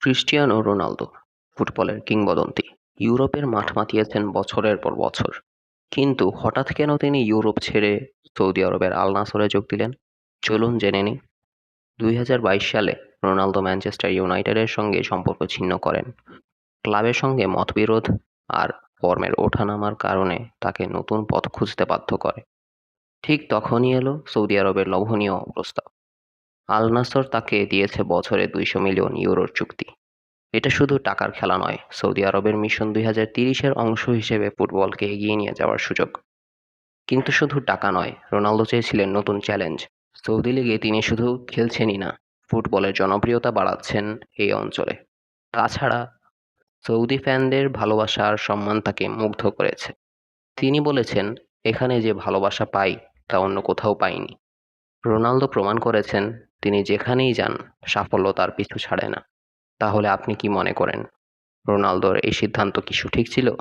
Cristiano Ronaldo ফুটবলের কিংবদন্তি। ইউরোপের মাঠ মাতিয়েছেন বছরের পর বছর। কিন্তু হঠাৎ কেন তিনি ইউরোপ ছেড়ে সৌদি আরবের আল নাসরে যোগ দিলেন? চলুন জেনে নিই। ২০২২ সালে রোনালদো ম্যানচেস্টার ইউনাইটেডের সঙ্গে সম্পর্ক ছিন্ন করেন। ক্লাবের সঙ্গে মতবিরোধ আর ফর্মের ওঠানামার কারণে তাকে নতুন পথ খুঁজতে বাধ্য করে। ঠিক তখনই এলো সৌদি আরবের লোভনীয় প্রস্তাব। আল নাসর তাকে দিয়েছে বছরে ২০০ মিলিয়ন ইউরোর চুক্তি। এটা শুধু টাকার খেলা নয়, সৌদি আরবের মিশন ২০৩০-এর অংশ হিসেবে ফুটবলকে এগিয়ে নিয়ে যাওয়ার সুযোগ। কিন্তু শুধু টাকা নয়, রোনালদো চেয়েছিলেন নতুন চ্যালেঞ্জ। সৌদি লিগে তিনি শুধু খেলছেনই না, ফুটবলের জনপ্রিয়তা বাড়াচ্ছেন এই অঞ্চলে। তাছাড়া সৌদি ফ্যানদের ভালোবাসা আর সম্মান তাকে মুগ্ধ করেছে। তিনি বলেছেন, এখানে যে ভালোবাসা পাই তা অন্য কোথাও পাইনি। রোনালদো প্রমাণ করেছেন, তিনি যেখানেই যান সাফল্য তার পিছু ছাড়ে না। তাহলে আপনি কি মনে করেন, রোনালদোর এই সিদ্ধান্ত কি সঠিক ছিল?